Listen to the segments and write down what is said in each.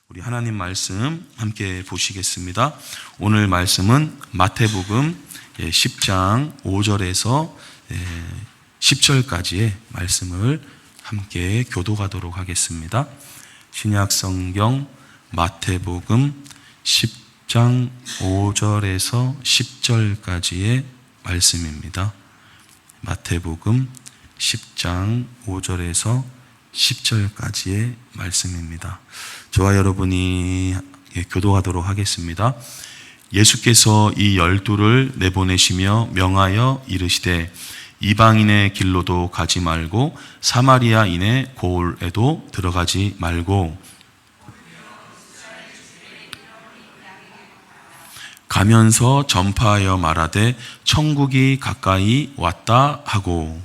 우리 하나님 말씀 함께 보시겠습니다. 오늘 말씀은 마태복음 10장 5절에서 10절까지의 말씀을 함께 교독하도록 하겠습니다. 신약 성경 마태복음 10장 5절에서 10절까지의 말씀입니다. 마태복음 10장 5절에서 10절까지의 말씀입니다. 저와 여러분이 교독하도록 하겠습니다. 예수께서 이 12를 내보내시며 명하여 이르시되 이방인의 길로도 가지 말고 사마리아인의 고을에도 들어가지 말고 가면서 전파하여 말하되 천국이 가까이 왔다 하고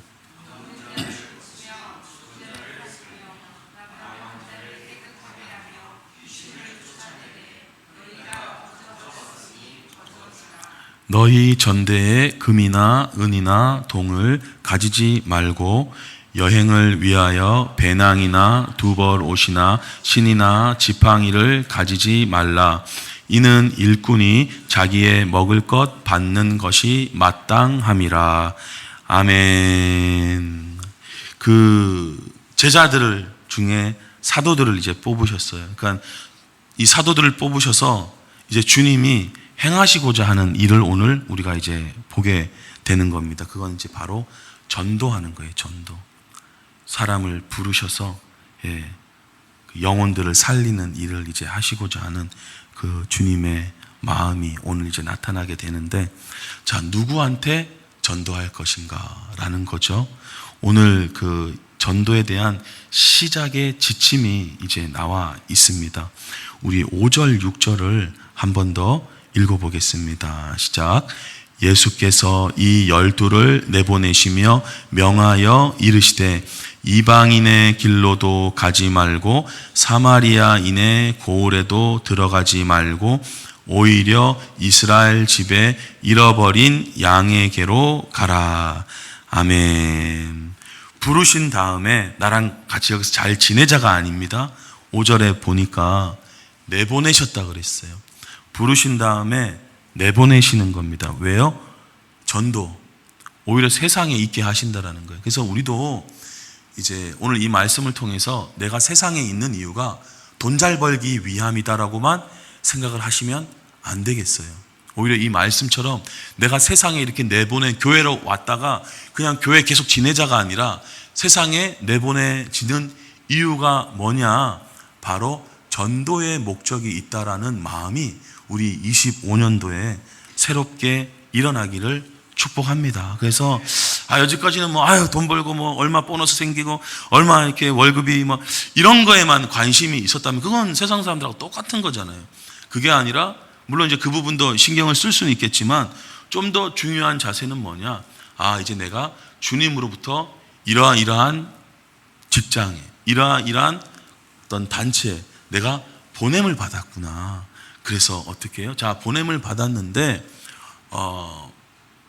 너희 전대에 금이나 은이나 동을 가지지 말고 여행을 위하여 배낭이나 두벌 옷이나 신이나 지팡이를 가지지 말라. 이는 일꾼이 자기의 먹을 것 받는 것이 마땅함이라. 아멘. 그 제자들 중에 사도들을 이제 뽑으셨어요. 그러니까 이 사도들을 뽑으셔서 이제 주님이 행하시고자 하는 일을 오늘 우리가 이제 보게 되는 겁니다. 그건 이제 바로 전도하는 거예요. 전도. 사람을 부르셔서 그 영혼들을 살리는 일을 이제 하시고자 하는 그 주님의 마음이 오늘 이제 나타나게 되는데, 자, 누구한테 전도할 것인가라는 거죠. 오늘 그 전도에 대한 시작의 지침이 이제 나와 있습니다. 우리 5절, 6절을 한 번 더 읽어보겠습니다. 시작. 예수께서 이 12를 내보내시며 명하여 이르시되 이방인의 길로도 가지 말고 사마리아인의 고을에도 들어가지 말고 오히려 이스라엘 집에 잃어버린 양에게로 가라. 아멘. 부르신 다음에 나랑 같이 여기서 잘 지내자가 아닙니다. 5절에 보니까 내보내셨다 그랬어요. 부르신 다음에 내보내시는 겁니다. 왜요? 전도. 오히려 세상에 있게 하신다라는 거예요. 그래서 우리도 이제 오늘 이 말씀을 통해서 내가 세상에 있는 이유가 돈 잘 벌기 위함이다라고만 생각을 하시면 안 되겠어요. 오히려 이 말씀처럼 내가 세상에 이렇게 내보낸 교회로 왔다가 그냥 교회 계속 지내자가 아니라 세상에 내보내지는 이유가 뭐냐? 바로 전도의 목적이 있다라는 마음이 우리 25년도에 새롭게 일어나기를 축복합니다. 그래서 여지까지는 돈 벌고 얼마 보너스 생기고 얼마 이렇게 월급이 이런 거에만 관심이 있었다면 그건 세상 사람들하고 똑같은 거잖아요. 그게 아니라 물론 이제 그 부분도 신경을 쓸 수는 있겠지만 좀 더 중요한 자세는 뭐냐? 이제 내가 주님으로부터 이러한 직장에 이러한 어떤 단체에 내가 보냄을 받았구나. 그래서 어떻게 해요? 자, 보냄을 받았는데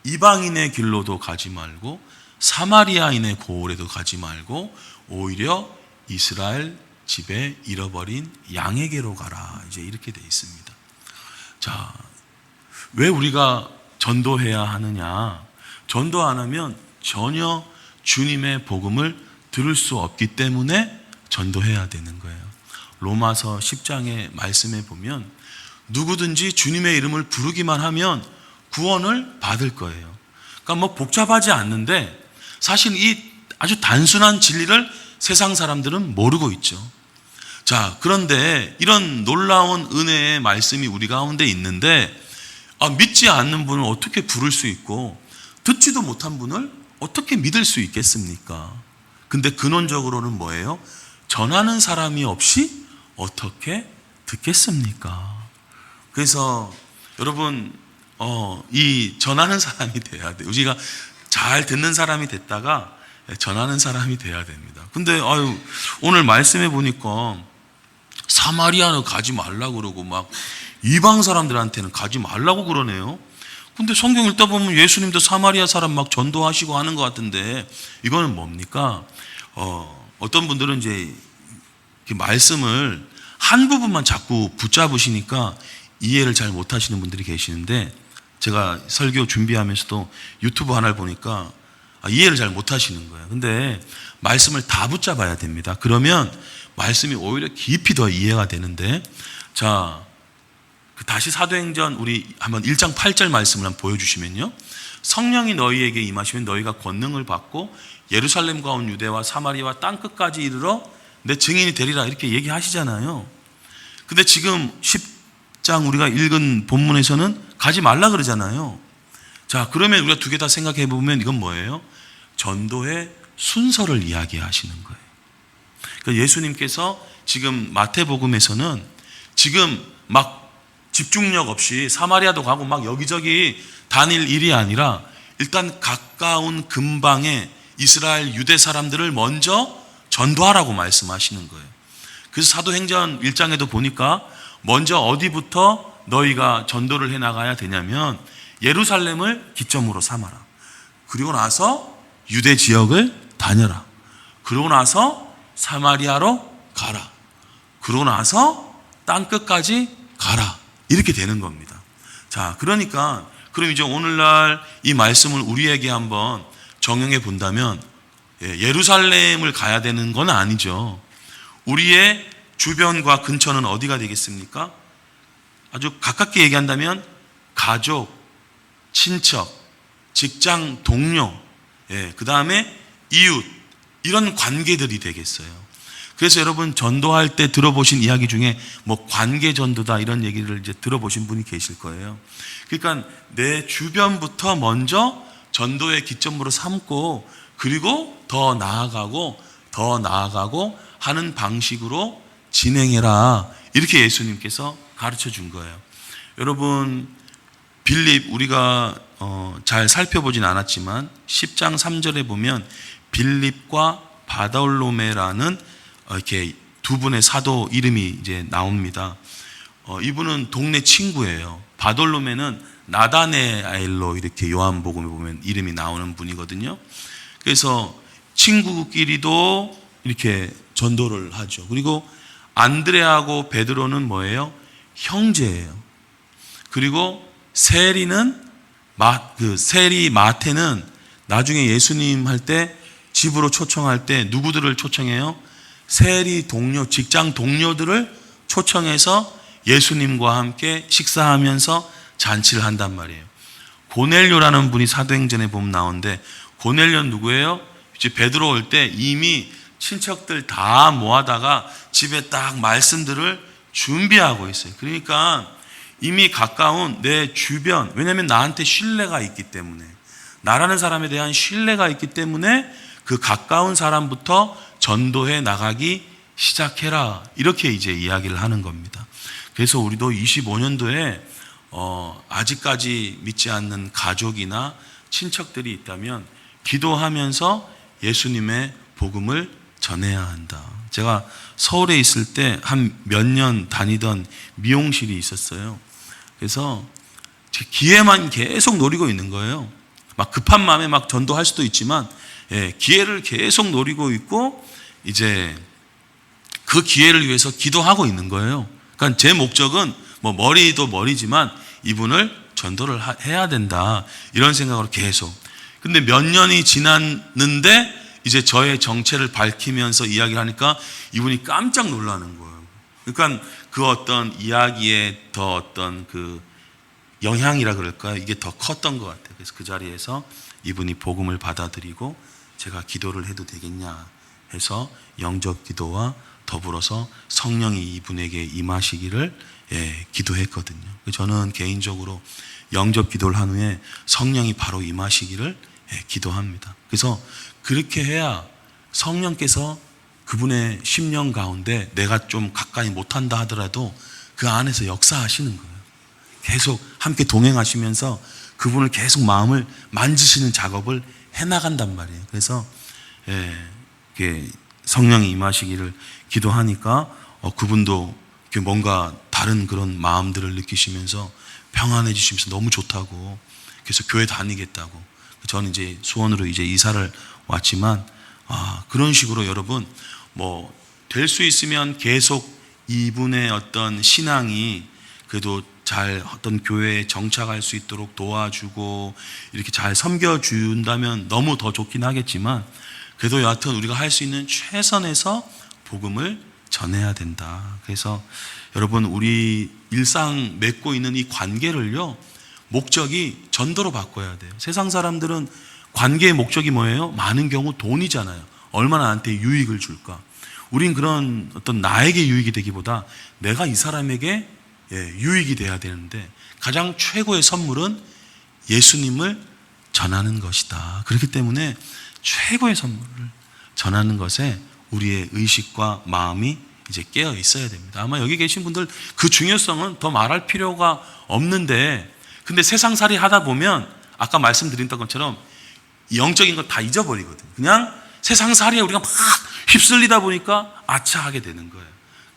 이방인의 길로도 가지 말고 사마리아인의 고을에도 가지 말고 오히려 이스라엘 집에 잃어버린 양에게로 가라. 이제 이렇게 돼 있습니다. 자, 왜 우리가 전도해야 하느냐? 전도 안 하면 전혀 주님의 복음을 들을 수 없기 때문에 전도해야 되는 거예요. 로마서 10장의 말씀에 보면 누구든지 주님의 이름을 부르기만 하면 구원을 받을 거예요. 그러니까 복잡하지 않는데 사실 이 아주 단순한 진리를 세상 사람들은 모르고 있죠. 자, 그런데 이런 놀라운 은혜의 말씀이 우리 가운데 있는데 믿지 않는 분을 어떻게 부를 수 있고 듣지도 못한 분을 어떻게 믿을 수 있겠습니까? 근데 근원적으로는 뭐예요? 전하는 사람이 없이 어떻게 듣겠습니까? 그래서 여러분 이 전하는 사람이 돼야 돼요. 우리가 잘 듣는 사람이 됐다가 전하는 사람이 돼야 됩니다. 근데 오늘 말씀해 보니까 사마리아는 가지 말라고 그러고 이방 사람들한테는 가지 말라고 그러네요. 근데 성경 읽다 보면 예수님도 사마리아 사람 전도하시고 하는 것 같은데 이거는 뭡니까? 어떤 분들은 이제 말씀을 한 부분만 자꾸 붙잡으시니까 이해를 잘 못하시는 분들이 계시는데, 제가 설교 준비하면서도 유튜브 하나를 보니까 이해를 잘 못하시는 거예요. 근데 말씀을 다 붙잡아야 됩니다. 그러면 말씀이 오히려 깊이 더 이해가 되는데, 자, 다시 사도행전 우리 한번 1장 8절 말씀을 한번 보여주시면요, 성령이 너희에게 임하시면 너희가 권능을 받고 예루살렘과 온 유대와 사마리아와 땅끝까지 이르러 내 증인이 되리라, 이렇게 얘기하시잖아요. 근데 지금 10장 우리가 읽은 본문에서는 가지 말라 그러잖아요. 자, 그러면 우리가 두 개 다 생각해 보면 이건 뭐예요? 전도의 순서를 이야기하시는 거예요. 그러니까 예수님께서 지금 마태복음에서는 지금 막 집중력 없이 사마리아도 가고 막 여기저기 다닐 일이 아니라 일단 가까운 근방에 이스라엘 유대 사람들을 먼저 전도하라고 말씀하시는 거예요. 그래서 사도행전 1장에도 보니까 먼저 어디부터 너희가 전도를 해 나가야 되냐면 예루살렘을 기점으로 삼아라. 그리고 나서 유대 지역을 다녀라. 그러고 나서 사마리아로 가라. 그러고 나서 땅끝까지 가라. 이렇게 되는 겁니다. 자, 그러니까 그럼 이제 오늘날 이 말씀을 우리에게 한번 적용해 본다면 예루살렘을 가야 되는 건 아니죠. 우리의 주변과 근처는 어디가 되겠습니까? 아주 가깝게 얘기한다면 가족, 친척, 직장 동료, 그 다음에 이웃, 이런 관계들이 되겠어요. 그래서 여러분 전도할 때 들어보신 이야기 중에 뭐 관계 전도다 이런 얘기를 이제 들어보신 분이 계실 거예요. 그러니까 내 주변부터 먼저 전도의 기점으로 삼고 그리고 더 나아가고 하는 방식으로 진행해라, 이렇게 예수님께서 가르쳐 준 거예요. 여러분 빌립 우리가 잘 살펴보진 않았지만 10장 3절에 보면 빌립과 바돌로메라는 이렇게 두 분의 사도 이름이 이제 나옵니다. 이분은 동네 친구예요. 바돌로메는 나다네엘로 이렇게 요한복음에 보면 이름이 나오는 분이거든요. 그래서 친구끼리도 이렇게 전도를 하죠. 그리고 안드레하고 베드로는 뭐예요? 형제예요. 그리고 세리 마태는 나중에 예수님 할 때 집으로 초청할 때 누구들을 초청해요? 세리 동료, 직장 동료들을 초청해서 예수님과 함께 식사하면서 잔치를 한단 말이에요. 고넬료라는 분이 사도행전에 보면 나오는데, 고넬료는 누구예요? 이제 베드로 올 때 이미 친척들 다 모아다가 집에 딱 말씀들을 준비하고 있어요. 그러니까 이미 가까운 내 주변, 왜냐하면 나한테 신뢰가 있기 때문에, 나라는 사람에 대한 신뢰가 있기 때문에 그 가까운 사람부터 전도해 나가기 시작해라, 이렇게 이제 이야기를 하는 겁니다. 그래서 우리도 25년도에 아직까지 믿지 않는 가족이나 친척들이 있다면 기도하면서 예수님의 복음을 전해야 한다. 제가 서울에 있을 때 한 몇 년 다니던 미용실이 있었어요. 그래서 제 기회만 계속 노리고 있는 거예요. 막 급한 마음에 막 전도할 수도 있지만 기회를 계속 노리고 있고 이제 그 기회를 위해서 기도하고 있는 거예요. 그러니까 제 목적은 뭐 머리도 머리지만 이분을 전도를 해야 된다, 이런 생각으로 계속. 근데 몇 년이 지났는데 이제 저의 정체를 밝히면서 이야기를 하니까 이분이 깜짝 놀라는 거예요. 그러니까 그 어떤 이야기의 더 어떤 그 영향이라 그럴까요? 이게 더 컸던 것 같아요. 그래서 그 자리에서 이분이 복음을 받아들이고 제가 기도를 해도 되겠냐 해서 영접 기도와 더불어서 성령이 이분에게 임하시기를 기도했거든요. 저는 개인적으로 영접 기도를 한 후에 성령이 바로 임하시기를 기도합니다. 그래서 그렇게 해야 성령께서 그분의 심령 가운데 내가 좀 가까이 못한다 하더라도 그 안에서 역사하시는 거예요. 계속 함께 동행하시면서 그분을 계속 마음을 만지시는 작업을 해나간단 말이에요. 그래서 성령이 임하시기를 기도하니까 그분도 뭔가 다른 그런 마음들을 느끼시면서 평안해지시면서 너무 좋다고, 그래서 교회 다니겠다고. 저는 이제 수원으로 이제 이사를 왔지만 그런 식으로 여러분 뭐 될 수 있으면 계속 이분의 어떤 신앙이 그래도 잘 어떤 교회에 정착할 수 있도록 도와주고 이렇게 잘 섬겨준다면 너무 더 좋긴 하겠지만, 그래도 여하튼 우리가 할 수 있는 최선에서 복음을 전해야 된다. 그래서 여러분, 우리 일상 맺고 있는 이 관계를요, 목적이 전도로 바꿔야 돼요. 세상 사람들은 관계의 목적이 뭐예요? 많은 경우 돈이잖아요. 얼마나 나한테 유익을 줄까? 우린 그런 어떤 나에게 유익이 되기보다 내가 이 사람에게 유익이 돼야 되는데, 가장 최고의 선물은 예수님을 전하는 것이다. 그렇기 때문에 최고의 선물을 전하는 것에 우리의 의식과 마음이 이제 깨어 있어야 됩니다. 아마 여기 계신 분들 그 중요성은 더 말할 필요가 없는데, 근데 세상살이 하다 보면 아까 말씀드린 것처럼 영적인 거 다 잊어버리거든요. 그냥 세상살이에 우리가 막 휩쓸리다 보니까 아차하게 되는 거예요.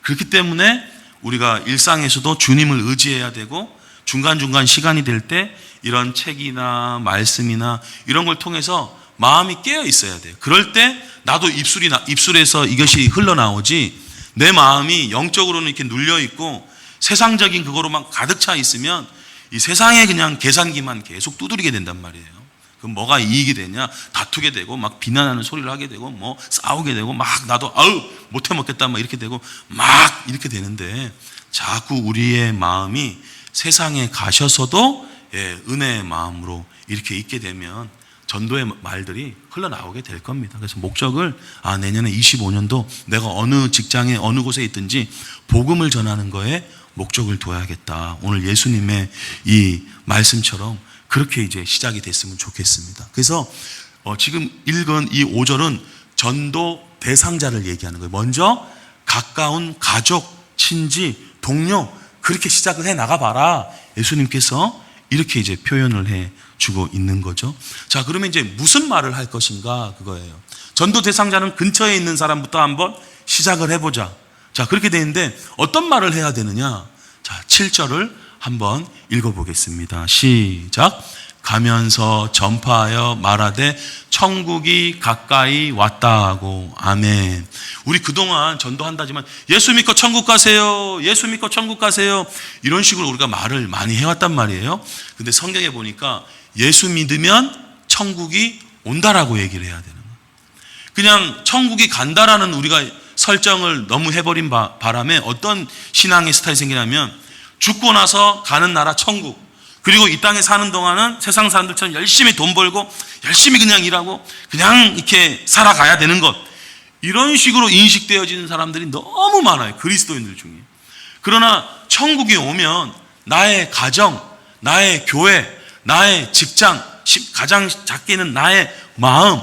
그렇기 때문에 우리가 일상에서도 주님을 의지해야 되고, 중간중간 시간이 될 때 이런 책이나 말씀이나 이런 걸 통해서 마음이 깨어 있어야 돼요. 그럴 때 나도 입술에서 이것이 흘러나오지, 내 마음이 영적으로는 이렇게 눌려 있고 세상적인 그거로만 가득 차 있으면 이 세상에 그냥 계산기만 계속 두드리게 된단 말이에요. 그럼 뭐가 이익이 되냐? 다투게 되고 막 비난하는 소리를 하게 되고 뭐 싸우게 되고 막 나도 아우 못해 먹겠다 막 이렇게 되고 막 이렇게 되는데, 자꾸 우리의 마음이 세상에 가셔서도 은혜의 마음으로 이렇게 있게 되면 전도의 말들이 흘러나오게 될 겁니다. 그래서 목적을 내년에 25년도 내가 어느 직장에 어느 곳에 있든지 복음을 전하는 거에 목적을 둬야겠다. 오늘 예수님의 이 말씀처럼 그렇게 이제 시작이 됐으면 좋겠습니다. 그래서 지금 읽은 이 5절은 전도 대상자를 얘기하는 거예요. 먼저 가까운 가족, 친지, 동료, 그렇게 시작을 해 나가봐라. 예수님께서 이렇게 이제 표현을 해 주고 있는 거죠. 자, 그러면 이제 무슨 말을 할 것인가, 그거예요. 전도 대상자는 근처에 있는 사람부터 한번 시작을 해보자. 자, 그렇게 되는데 어떤 말을 해야 되느냐? 자, 7절을 한번 읽어보겠습니다. 시작. 가면서 전파하여 말하되 천국이 가까이 왔다 하고. 아멘. 우리 그동안 전도한다지만 예수 믿고 천국 가세요, 예수 믿고 천국 가세요, 이런 식으로 우리가 말을 많이 해왔단 말이에요. 근데 성경에 보니까 예수 믿으면 천국이 온다라고 얘기를 해야 되는 거예요. 그냥 천국이 간다라는 우리가 설정을 너무 해버린 바람에 어떤 신앙의 스타일이 생기냐면, 죽고 나서 가는 나라 천국, 그리고 이 땅에 사는 동안은 세상 사람들처럼 열심히 돈 벌고 열심히 그냥 일하고 그냥 이렇게 살아가야 되는 것, 이런 식으로 인식되어지는 사람들이 너무 많아요, 그리스도인들 중에. 그러나 천국이 오면 나의 가정, 나의 교회, 나의 직장, 가장 작게는 나의 마음,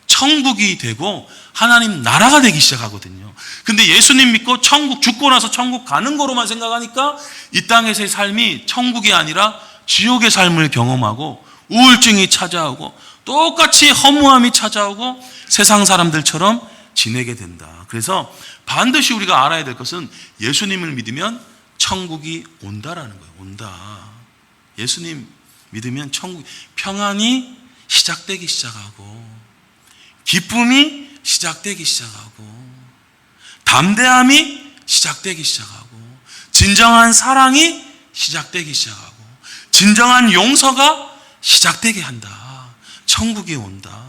천국이 되고 하나님 나라가 되기 시작하거든요. 근데 예수님 믿고 천국, 죽고 나서 천국 가는 거로만 생각하니까 이 땅에서의 삶이 천국이 아니라 지옥의 삶을 경험하고 우울증이 찾아오고 똑같이 허무함이 찾아오고 세상 사람들처럼 지내게 된다. 그래서 반드시 우리가 알아야 될 것은 예수님을 믿으면 천국이 온다라는 거예요. 온다. 예수님 믿으면 천국, 평안이 시작되기 시작하고, 기쁨이 시작되기 시작하고, 담대함이 시작되기 시작하고, 진정한 사랑이 시작되기 시작하고, 진정한 용서가 시작되게 한다. 천국이 온다.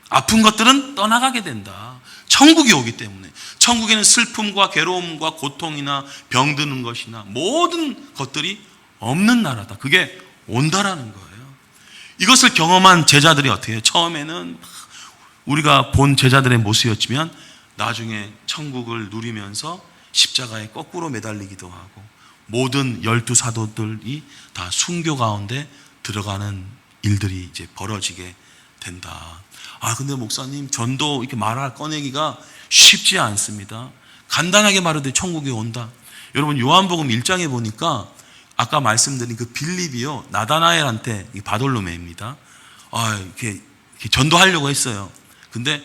아픈 것들은 떠나가게 된다. 천국이 오기 때문에. 천국에는 슬픔과 괴로움과 고통이나 병드는 것이나 모든 것들이 없는 나라다. 그게 온다라는 거예요. 이것을 경험한 제자들이 어떻게 해요? 처음에는 우리가 본 제자들의 모습이었지만 나중에 천국을 누리면서 십자가에 거꾸로 매달리기도 하고, 모든 12사도들이 다 순교 가운데 들어가는 일들이 이제 벌어지게 된다. 근데 목사님, 전도 이렇게 말할 꺼내기가 쉽지 않습니다. 간단하게 말해도 천국이 온다. 여러분, 요한복음 1장에 보니까 아까 말씀드린 그 빌립이요, 나다나엘한테, 바돌로메입니다. 이렇게 전도하려고 했어요. 근데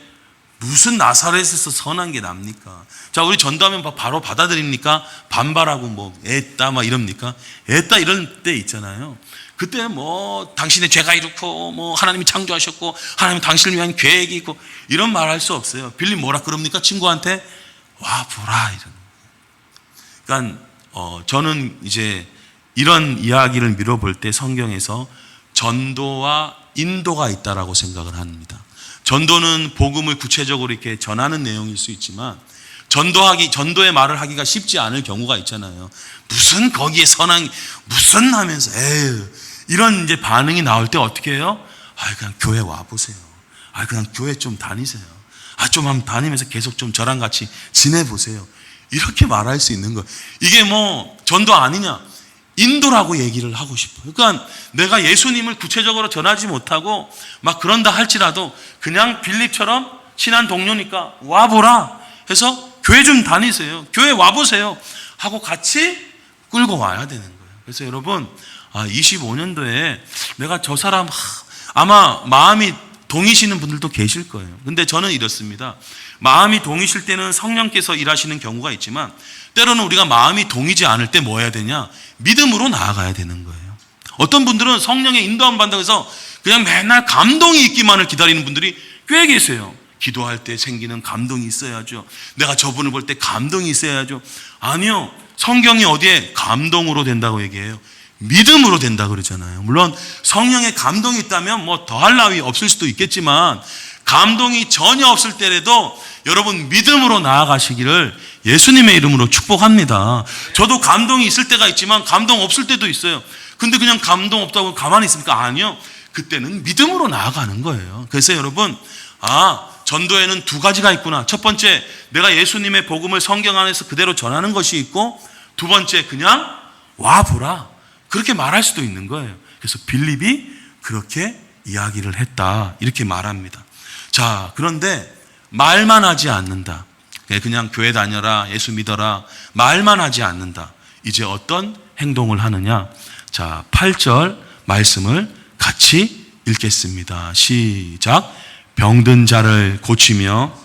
무슨 나사렛에서 선한 게 납니까? 자, 우리 전도하면 바로 받아들입니까? 반발하고 뭐 애따 막 이럽니까? 애따 이럴 때 있잖아요. 그때 뭐 당신의 죄가 이렇고 뭐 하나님이 창조하셨고 하나님이 당신을 위한 계획이 있고 이런 말 할 수 없어요. 빌립 뭐라 그럽니까? 친구한테 와 보라 이런. 그러니까 저는 이제 이런 이야기를 미뤄볼 때 성경에서 전도와 인도가 있다라고 생각을 합니다. 전도는 복음을 구체적으로 이렇게 전하는 내용일 수 있지만 전도의 말을 하기가 쉽지 않을 경우가 있잖아요. 무슨 거기에 선한 무슨 하면서 에휴 이런 이제 반응이 나올 때 어떻게 해요? 그냥 교회 와 보세요. 그냥 교회 좀 다니세요. 좀 한번 다니면서 계속 좀 저랑 같이 지내보세요. 이렇게 말할 수 있는 거예요. 이게 뭐 전도 아니냐? 인도라고 얘기를 하고 싶어요. 그러니까 내가 예수님을 구체적으로 전하지 못하고 막 그런다 할지라도 그냥 빌립처럼 친한 동료니까 와보라 해서 교회 좀 다니세요. 교회 와보세요 하고 같이 끌고 와야 되는 거예요. 그래서 여러분 25년도에 내가 저 사람 아마 마음이 동이시는 분들도 계실 거예요. 근데 저는 이렇습니다. 마음이 동이실 때는 성령께서 일하시는 경우가 있지만 때로는 우리가 마음이 동이지 않을 때 뭐 해야 되냐? 믿음으로 나아가야 되는 거예요. 어떤 분들은 성령의 인도함 받는다고 해서 그냥 맨날 감동이 있기만을 기다리는 분들이 꽤 계세요. 기도할 때 생기는 감동이 있어야죠. 내가 저분을 볼 때 감동이 있어야죠. 아니요. 성경이 어디에 감동으로 된다고 얘기해요? 믿음으로 된다 그러잖아요. 물론 성령의 감동이 있다면 뭐 더할 나위 없을 수도 있겠지만 감동이 전혀 없을 때라도 여러분 믿음으로 나아가시기를 예수님의 이름으로 축복합니다. 저도 감동이 있을 때가 있지만 감동 없을 때도 있어요. 근데 그냥 감동 없다고 가만히 있습니까? 아니요. 그때는 믿음으로 나아가는 거예요. 그래서 여러분 전도에는 두 가지가 있구나. 첫 번째, 내가 예수님의 복음을 성경 안에서 그대로 전하는 것이 있고, 두 번째, 그냥 와보라. 그렇게 말할 수도 있는 거예요. 그래서 빌립이 그렇게 이야기를 했다. 이렇게 말합니다. 자, 그런데 말만 하지 않는다. 그냥 교회 다녀라, 예수 믿어라. 말만 하지 않는다. 이제 어떤 행동을 하느냐. 자, 8절 말씀을 같이 읽겠습니다. 시작. 병든 자를 고치며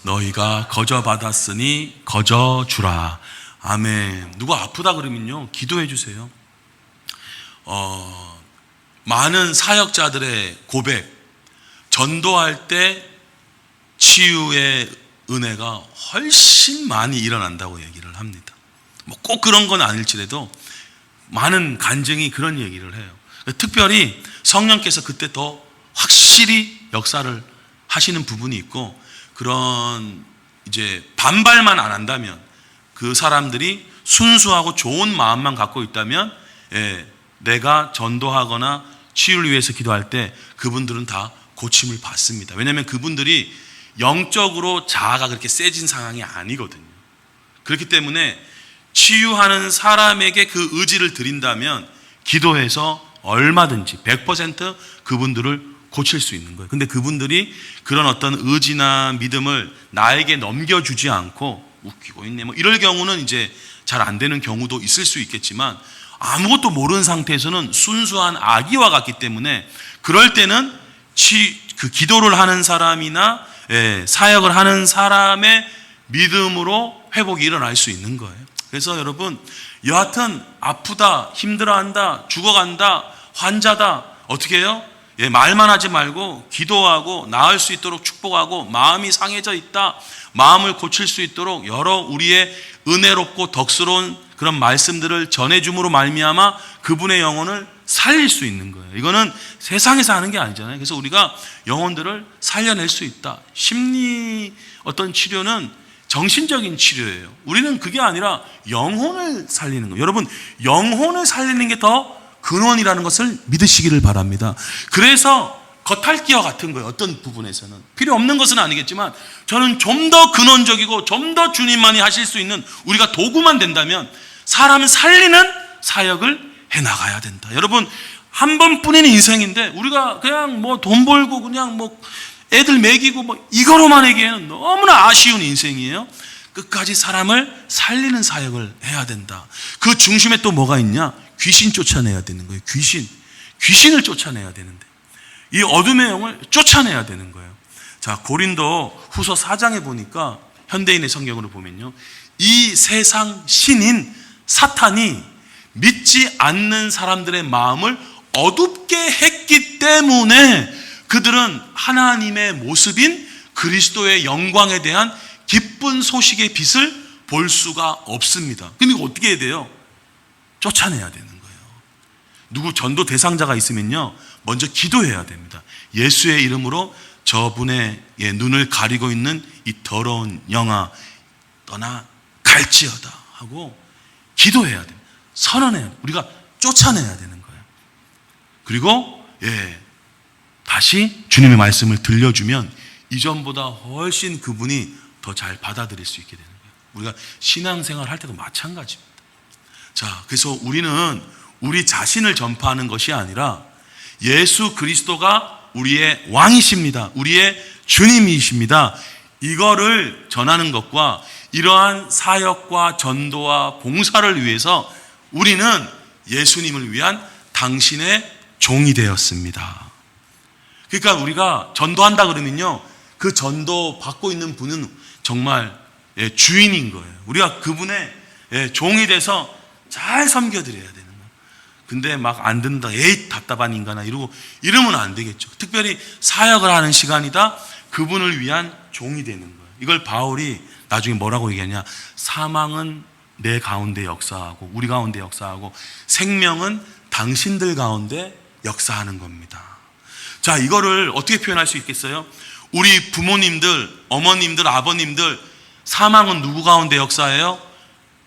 너희가 거저 받았으니 거저 주라. 아멘. 누가 아프다 그러면요 기도해 주세요. 많은 사역자들의 고백, 전도할 때 치유의 은혜가 훨씬 많이 일어난다고 얘기를 합니다. 뭐 꼭 그런 건 아닐지라도 많은 간증이 그런 얘기를 해요. 특별히 성령께서 그때 더 확실히 역사를 하시는 부분이 있고, 그런 이제 반발만 안 한다면, 그 사람들이 순수하고 좋은 마음만 갖고 있다면, 내가 전도하거나 치유를 위해서 기도할 때 그분들은 다 고침을 받습니다. 왜냐하면 그분들이 영적으로 자아가 그렇게 세진 상황이 아니거든요. 그렇기 때문에 치유하는 사람에게 그 의지를 드린다면 기도해서 얼마든지 100% 그분들을 고칠 수 있는 거예요. 근데 그분들이 그런 어떤 의지나 믿음을 나에게 넘겨주지 않고 웃기고 있네 뭐 이럴 경우는 이제 잘 안 되는 경우도 있을 수 있겠지만, 아무것도 모르는 상태에서는 순수한 아기와 같기 때문에 그럴 때는 그 기도를 하는 사람이나 사역을 하는 사람의 믿음으로 회복이 일어날 수 있는 거예요. 그래서 여러분, 여하튼 아프다, 힘들어한다, 죽어간다, 환자다, 어떻게 해요? 말만 하지 말고 기도하고 나을 수 있도록 축복하고, 마음이 상해져 있다, 마음을 고칠 수 있도록 여러 우리의 은혜롭고 덕스러운 그런 말씀들을 전해줌으로 말미암아 그분의 영혼을 살릴 수 있는 거예요. 이거는 세상에서 하는 게 아니잖아요. 그래서 우리가 영혼들을 살려낼 수 있다. 심리 어떤 치료는 정신적인 치료예요. 우리는 그게 아니라 영혼을 살리는 거예요. 여러분, 영혼을 살리는 게 더 근원이라는 것을 믿으시기를 바랍니다. 그래서 겉핥기와 같은 거예요. 어떤 부분에서는 필요 없는 것은 아니겠지만, 저는 좀 더 근원적이고 좀 더 주님만이 하실 수 있는 우리가 도구만 된다면 사람을 살리는 사역을 해나가야 된다. 여러분, 한 번뿐인 인생인데 우리가 그냥 뭐 돈 벌고 그냥 뭐 애들 먹이고 뭐 이거로만 하기에는 너무나 아쉬운 인생이에요. 끝까지 사람을 살리는 사역을 해야 된다. 그 중심에 또 뭐가 있냐? 귀신 쫓아내야 되는 거예요. 귀신을 쫓아내야 되는데, 이 어둠의 영을 쫓아내야 되는 거예요. 자, 고린도 후서 4장에 보니까 현대인의 성경으로 보면요, 이 세상 신인 사탄이 믿지 않는 사람들의 마음을 어둡게 했기 때문에 그들은 하나님의 모습인 그리스도의 영광에 대한 기쁜 소식의 빛을 볼 수가 없습니다. 근데 이거 어떻게 해야 돼요? 쫓아내야 되는 거예요. 누구 전도 대상자가 있으면요, 먼저 기도해야 됩니다. 예수의 이름으로 저분의 눈을 가리고 있는 이 더러운 영아 떠나 갈지어다 하고 기도해야 됩니다. 선언해야 돼요. 우리가 쫓아내야 되는 거예요. 그리고 다시 주님의 말씀을 들려주면 이전보다 훨씬 그분이 더 잘 받아들일 수 있게 되는 거예요. 우리가 신앙생활 할 때도 마찬가지입니다. 자, 그래서 우리는 우리 자신을 전파하는 것이 아니라 예수 그리스도가 우리의 왕이십니다. 우리의 주님이십니다. 이거를 전하는 것과 이러한 사역과 전도와 봉사를 위해서 우리는 예수님을 위한 당신의 종이 되었습니다. 그러니까 우리가 전도한다 그러면요, 그 전도 받고 있는 분은 정말 주인인 거예요. 우리가 그분의 종이 돼서 잘 섬겨드려야 되는 거예요. 근데 막 안 듣는다, 에이 답답한 인간아 이러면 안 되겠죠. 특별히 사역을 하는 시간이다, 그분을 위한 종이 되는 거예요. 이걸 바울이 나중에 뭐라고 얘기하냐, 사망은 내 가운데 역사하고 우리 가운데 역사하고 생명은 당신들 가운데 역사하는 겁니다. 자, 이거를 어떻게 표현할 수 있겠어요? 우리 부모님들, 어머님들, 아버님들, 사망은 누구 가운데 역사해요?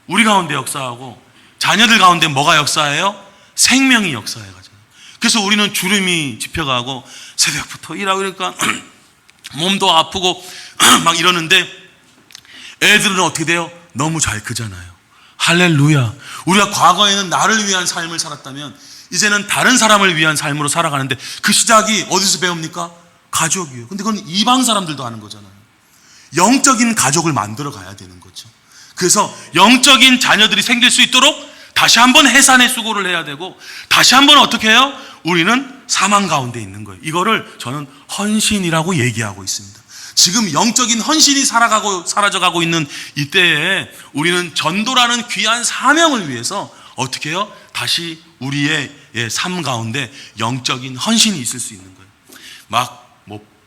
우리 가운데 역사하고 자녀들 가운데 뭐가 역사해요? 생명이 역사해가지고. 그래서 우리는 주름이 집혀가고 새벽부터 일하고 그러니까 몸도 아프고 막 이러는데 애들은 어떻게 돼요? 너무 잘 크잖아요. 할렐루야. 우리가 과거에는 나를 위한 삶을 살았다면 이제는 다른 사람을 위한 삶으로 살아가는데 그 시작이 어디서 배웁니까? 가족이에요. 근데 그건 이방 사람들도 하는 거잖아요. 영적인 가족을 만들어 가야 되는 거죠. 그래서 영적인 자녀들이 생길 수 있도록 다시 한번 해산의 수고를 해야 되고, 다시 한번 어떻게 해요? 우리는 사망 가운데 있는 거예요. 이거를 저는 헌신이라고 얘기하고 있습니다. 지금 영적인 헌신이 사라져가고 있는 이때에 우리는 전도라는 귀한 사명을 위해서 어떻게 해요? 다시 우리의 삶 가운데 영적인 헌신이 있을 수 있는 거예요. 막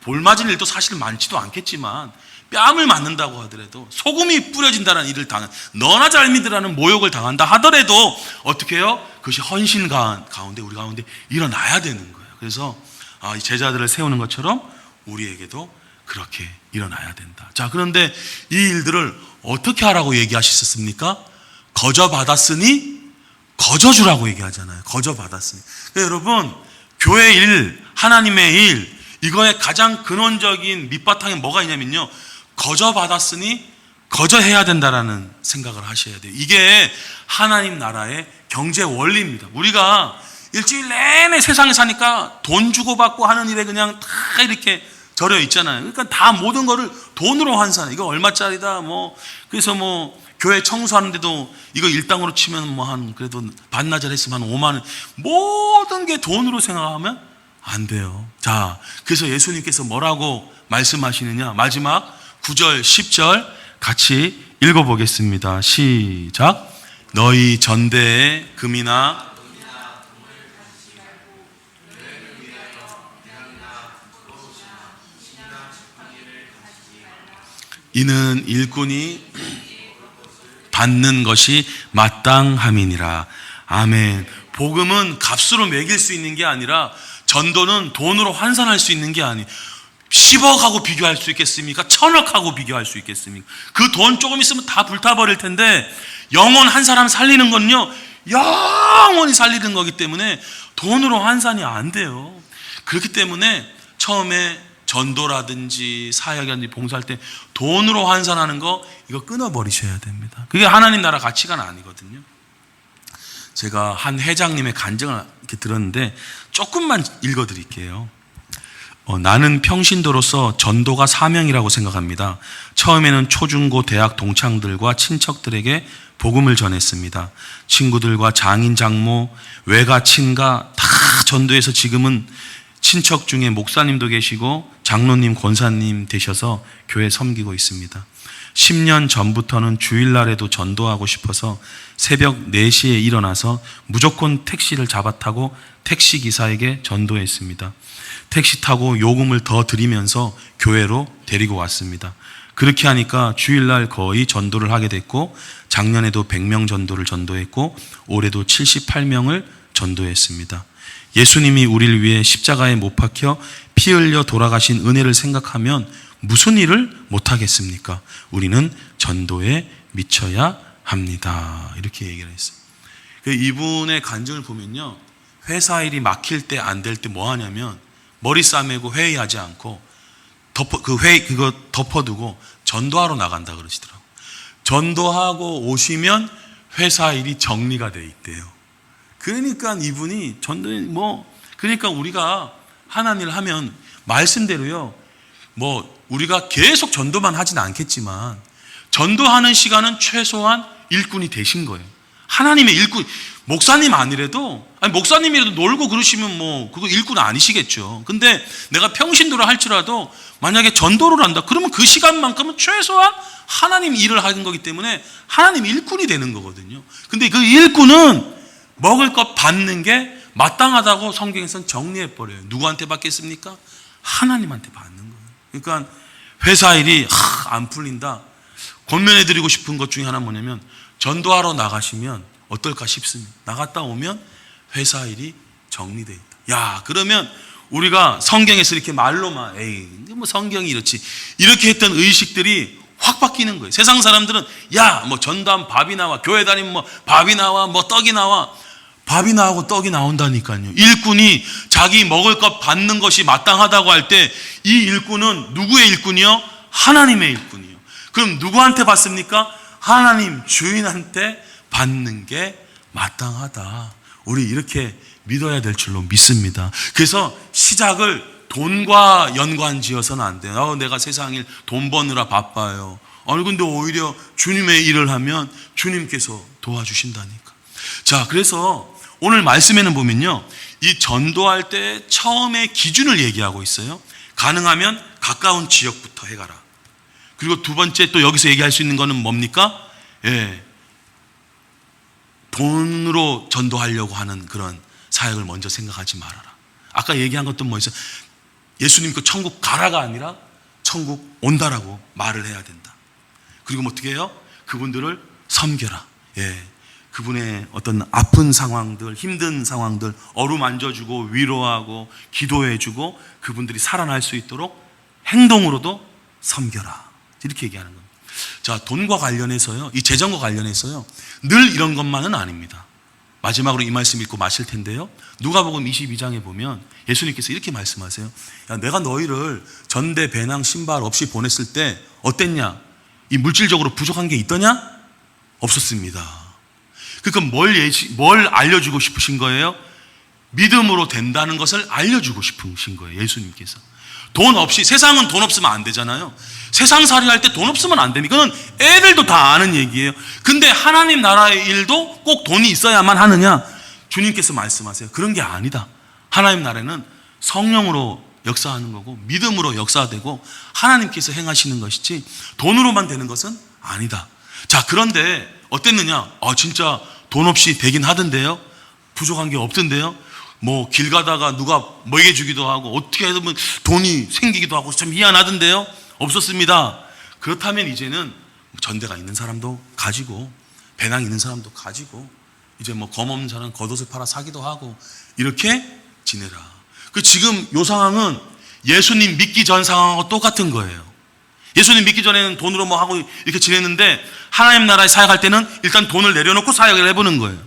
볼 맞은 일도 사실 많지도 않겠지만 뺨을 맞는다고 하더라도, 소금이 뿌려진다는 일을 너나 잘 믿으라는 모욕을 당한다 하더라도 어떻게 해요? 그것이 헌신 가운데 우리 가운데 일어나야 되는 거예요. 그래서 이 제자들을 세우는 것처럼 우리에게도 그렇게 일어나야 된다. 자, 그런데 이 일들을 어떻게 하라고 얘기하셨습니까? 거저 받았으니 거저 주라고 얘기하잖아요. 거저 받았으니. 그러니까 여러분, 교회 일, 하나님의 일, 이거의 가장 근원적인 밑바탕에 뭐가 있냐면요, 거저 받았으니 거저 해야 된다라는 생각을 하셔야 돼요. 이게 하나님 나라의 경제 원리입니다. 우리가 일주일 내내 세상에 사니까 돈 주고받고 하는 일에 그냥 다 이렇게 절여 있잖아요. 그러니까 다 모든 거를 돈으로 환산해. 이거 얼마짜리다 그래서 교회 청소하는데도 이거 일당으로 치면 그래도 반나절 했으면 한 5만 원, 모든 게 돈으로 생각하면 안 돼요. 자, 그래서 예수님께서 뭐라고 말씀하시느냐, 마지막 9절 10절 같이 읽어보겠습니다. 시작. 너희 전대에 금이나 이는 일꾼이 받는 것이 마땅함이니라. 아멘. 복음은 값으로 매길 수 있는 게 아니라, 전도는 돈으로 환산할 수 있는 게 아니에요. 10억하고 비교할 수 있겠습니까? 1000억하고 비교할 수 있겠습니까? 그 돈 조금 있으면 다 불타버릴 텐데, 영혼 한 사람 살리는 건요, 영원히 살리는 거기 때문에 돈으로 환산이 안 돼요. 그렇기 때문에 처음에 전도라든지 사역이라든지 봉사할 때 돈으로 환산하는 거, 이거 끊어버리셔야 됩니다. 그게 하나님 나라 가치가 아니거든요. 제가 한 회장님의 간증을 이렇게 들었는데 조금만 읽어드릴게요. 나는 평신도로서 전도가 사명이라고 생각합니다. 처음에는 초중고 대학 동창들과 친척들에게 복음을 전했습니다. 친구들과 장인, 장모, 외가, 친가 다 전도해서 지금은 친척 중에 목사님도 계시고 장로님, 권사님 되셔서 교회 섬기고 있습니다. 10년 전부터는 주일날에도 전도하고 싶어서 새벽 4시에 일어나서 무조건 택시를 잡아 타고 택시기사에게 전도했습니다. 택시 타고 요금을 더 드리면서 교회로 데리고 왔습니다. 그렇게 하니까 주일날 거의 전도를 하게 됐고, 작년에도 100명 전도를 전도했고, 올해도 78명을 전도했습니다. 예수님이 우리를 위해 십자가에 못 박혀 피 흘려 돌아가신 은혜를 생각하면 무슨 일을 못하겠습니까? 우리는 전도에 미쳐야 합니다. 이렇게 얘기를 했어요. 이분의 간증을 보면요, 회사 일이 막힐 때 안 될 때 뭐 하냐면 머리 싸매고 회의하지 않고 그거 덮어두고 전도하러 나간다 그러시더라고요. 전도하고 오시면 회사 일이 정리가 돼 있대요. 그러니까 이분이 그러니까 우리가 하나님을 하면 말씀대로요, 우리가 계속 전도만 하진 않겠지만 전도하는 시간은 최소한 일꾼이 되신 거예요. 하나님의 일꾼. 목사님 아니래도, 목사님이라도 놀고 그러시면 그거 일꾼 아니시겠죠. 근데 내가 평신도를 할지라도 만약에 전도를 한다, 그러면 그 시간만큼은 최소한 하나님 일을 하는 거기 때문에 하나님 일꾼이 되는 거거든요. 근데 그 일꾼은 먹을 것 받는 게 마땅하다고 성경에서는 정리해버려요. 누구한테 받겠습니까? 하나님한테 받는 거예요. 그러니까 회사 일이 안 풀린다, 권면해드리고 싶은 것 중에 하나는 뭐냐면, 전도하러 나가시면 어떨까 싶습니다. 나갔다 오면 회사 일이 정리되어 있다. 그러면 우리가 성경에서 이렇게 말로만 성경이 이렇게 했던 의식들이 확 바뀌는 거예요. 세상 사람들은 전도하면 밥이 나와, 교회 다니면 밥이 나와, 떡이 나와. 밥이 나오고 떡이 나온다니까요. 일꾼이 자기 먹을 것 받는 것이 마땅하다고 할 때 이 일꾼은 누구의 일꾼이요? 하나님의 일꾼이요. 그럼 누구한테 받습니까? 하나님 주인한테 받는 게 마땅하다. 우리 이렇게 믿어야 될 줄로 믿습니다. 그래서 시작을 돈과 연관지어서는 안 돼요. 내가 세상 일 돈 버느라 바빠요. 근데 오히려 주님의 일을 하면 주님께서 도와주신다니까. 자, 그래서 오늘 말씀에는 보면요, 이 전도할 때 처음에 기준을 얘기하고 있어요. 가능하면 가까운 지역부터 해가라. 그리고 두 번째 또 여기서 얘기할 수 있는 거는 뭡니까? 돈으로 전도하려고 하는 그런 사역을 먼저 생각하지 말아라. 아까 얘기한 것도 뭐였어요? 예수님 그 천국 가라가 아니라 천국 온다라고 말을 해야 된다. 그리고 어떻게 해요? 그분들을 섬겨라. 그분의 어떤 아픈 상황들, 힘든 상황들 어루만져주고 위로하고 기도해주고 그분들이 살아날 수 있도록 행동으로도 섬겨라. 이렇게 얘기하는 겁니다. 자, 돈과 관련해서요, 이 재정과 관련해서요, 늘 이런 것만은 아닙니다. 마지막으로 이 말씀 읽고 마칠 텐데요, 누가복음 22장에 보면 예수님께서 이렇게 말씀하세요. 내가 너희를 전대 배낭 신발 없이 보냈을 때 어땠냐? 이 물질적으로 부족한 게 있더냐? 없었습니다. 그러니까 뭘 알려주고 싶으신 거예요? 믿음으로 된다는 것을 알려주고 싶으신 거예요, 예수님께서. 돈 없이, 세상은 돈 없으면 안 되잖아요. 세상 살이 할 때 돈 없으면 안 됩니다. 이거는 애들도 다 아는 얘기예요. 근데 하나님 나라의 일도 꼭 돈이 있어야만 하느냐? 주님께서 말씀하세요. 그런 게 아니다. 하나님 나라는 성령으로 역사하는 거고 믿음으로 역사되고 하나님께서 행하시는 것이지 돈으로만 되는 것은 아니다. 자, 그런데 어땠느냐? 진짜 돈 없이 되긴 하던데요. 부족한 게 없던데요. 길 가다가 누가 먹여 주기도 하고 어떻게 하면 돈이 생기기도 하고 참 미안하던데요. 없었습니다. 그렇다면 이제는 전대가 있는 사람도 가지고 배낭 있는 사람도 가지고 이제 검 없는 사람은 겉옷을 팔아 사기도 하고 이렇게 지내라. 지금 이 상황은 예수님 믿기 전 상황하고 똑같은 거예요. 예수님 믿기 전에는 돈으로 하고 이렇게 지냈는데 하나님 나라에 사역할 때는 일단 돈을 내려놓고 사역을 해보는 거예요.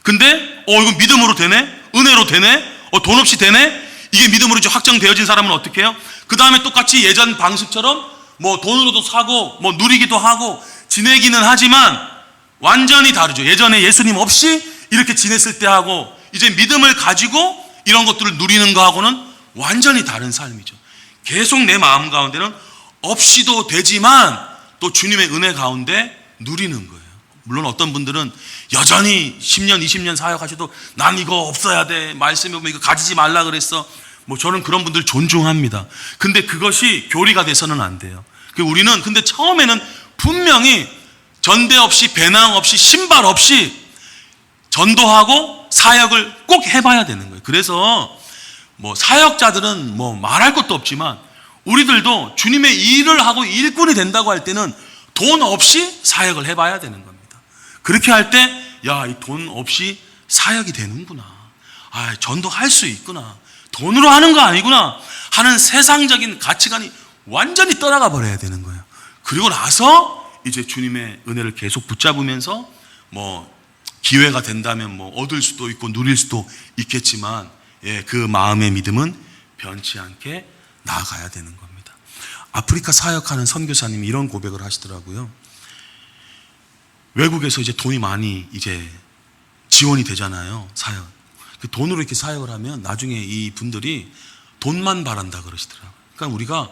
근데 이거 믿음으로 되네? 은혜로 되네? 돈 없이 되네? 이게 믿음으로 이제 확정되어진 사람은 어떻게 해요? 그 다음에 똑같이 예전 방식처럼 돈으로도 사고 누리기도 하고 지내기는 하지만 완전히 다르죠. 예전에 예수님 없이 이렇게 지냈을 때하고 이제 믿음을 가지고 이런 것들을 누리는 거하고는 완전히 다른 삶이죠. 계속 내 마음 가운데는 없이도 되지만 또 주님의 은혜 가운데 누리는 거예요. 물론 어떤 분들은 여전히 10년, 20년 사역하셔도 난 이거 없어야 돼. 말씀에 보면 이거 가지지 말라 그랬어. 저는 그런 분들 존중합니다. 근데 그것이 교리가 돼서는 안 돼요. 우리는 근데 처음에는 분명히 전대 없이 배낭 없이 신발 없이 전도하고 사역을 꼭 해봐야 되는 거예요. 그래서 뭐 사역자들은 뭐 말할 것도 없지만 우리들도 주님의 일을 하고 일꾼이 된다고 할 때는 돈 없이 사역을 해봐야 되는 겁니다. 그렇게 할 때, 야, 이 돈 없이 사역이 되는구나. 아, 전도할 수 있구나. 돈으로 하는 거 아니구나 하는 세상적인 가치관이 완전히 떠나가 버려야 되는 거예요. 그리고 나서 이제 주님의 은혜를 계속 붙잡으면서 뭐 기회가 된다면 뭐 얻을 수도 있고 누릴 수도 있겠지만, 예, 그 마음의 믿음은 변치 않게 나아가야 되는 겁니다. 아프리카 사역하는 선교사님이 이런 고백을 하시더라고요. 외국에서 이제 돈이 많이 이제 지원이 되잖아요, 사역. 그 돈으로 이렇게 사역을 하면 나중에 이 분들이 돈만 바란다 그러시더라고요. 그러니까 우리가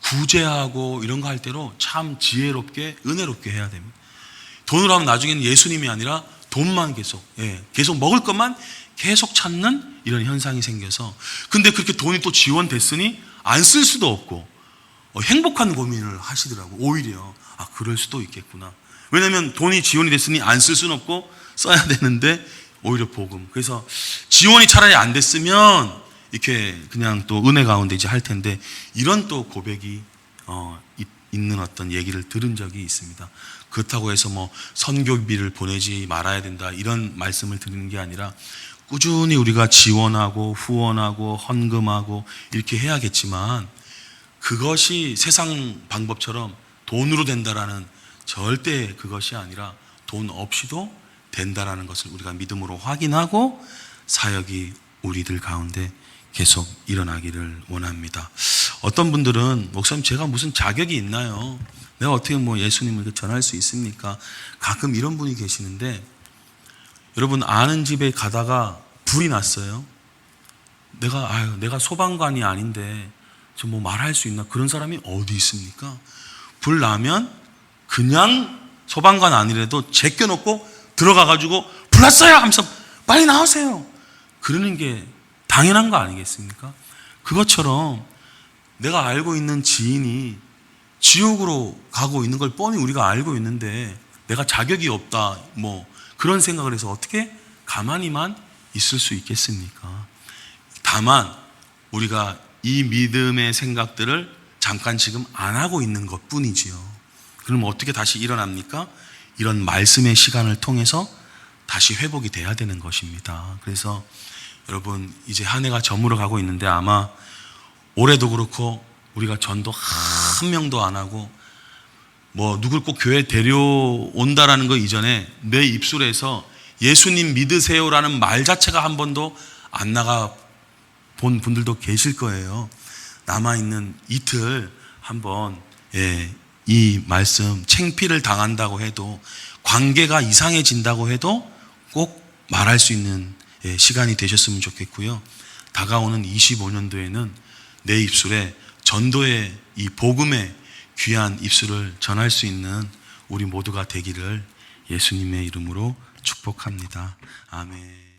구제하고 이런 거 할 때로 참 지혜롭게 은혜롭게 해야 됩니다. 돈으로 하면 나중에는 예수님이 아니라 돈만 계속, 예, 계속 먹을 것만 계속 찾는 이런 현상이 생겨서, 근데 그렇게 돈이 또 지원됐으니 안 쓸 수도 없고 행복한 고민을 하시더라고요. 오히려 그럴 수도 있겠구나. 왜냐하면 돈이 지원이 됐으니 안 쓸 수는 없고 써야 되는데 오히려 복음. 그래서 지원이 차라리 안 됐으면 이렇게 그냥 또 은혜 가운데 이제 할 텐데, 이런 또 고백이 있는 어떤 얘기를 들은 적이 있습니다. 그렇다고 해서 뭐 선교비를 보내지 말아야 된다 이런 말씀을 드리는 게 아니라, 꾸준히 우리가 지원하고 후원하고 헌금하고 이렇게 해야겠지만, 그것이 세상 방법처럼 돈으로 된다라는, 절대 그것이 아니라 돈 없이도 된다라는 것을 우리가 믿음으로 확인하고 사역이 우리들 가운데 계속 일어나기를 원합니다. 어떤 분들은, 목사님 제가 무슨 자격이 있나요? 내가 어떻게 뭐 예수님을 전할 수 있습니까? 가끔 이런 분이 계시는데, 여러분 아는 집에 가다가 불이 났어요. 내가 소방관이 아닌데 저 뭐 말할 수 있나? 그런 사람이 어디 있습니까? 불 나면 그냥 소방관 아니라도 제껴놓고 들어가가지고 불 났어요 하면서 빨리 나오세요. 그러는 게 당연한 거 아니겠습니까? 그것처럼 내가 알고 있는 지인이 지옥으로 가고 있는 걸 뻔히 우리가 알고 있는데 내가 자격이 없다 뭐 그런 생각을 해서 어떻게 가만히만 있을 수 있겠습니까? 다만 우리가 이 믿음의 생각들을 잠깐 지금 안 하고 있는 것 뿐이지요. 그럼 어떻게 다시 일어납니까? 이런 말씀의 시간을 통해서 다시 회복이 돼야 되는 것입니다. 그래서 여러분 이제 한 해가 저물어 가고 있는데, 아마 올해도 그렇고 우리가 전도 한 명도 안 하고 뭐 누굴 꼭 교회에 데려온다라는 거 이전에 내 입술에서 예수님 믿으세요라는 말 자체가 한 번도 안 나가 본 분들도 계실 거예요. 남아있는 이틀 한번, 예, 이 말씀 창피를 당한다고 해도, 관계가 이상해진다고 해도 꼭 말할 수 있는, 예, 시간이 되셨으면 좋겠고요. 다가오는 25년도에는 내 입술에 전도의 이 복음의 귀한 입술을 전할 수 있는 우리 모두가 되기를 예수님의 이름으로 축복합니다. 아멘.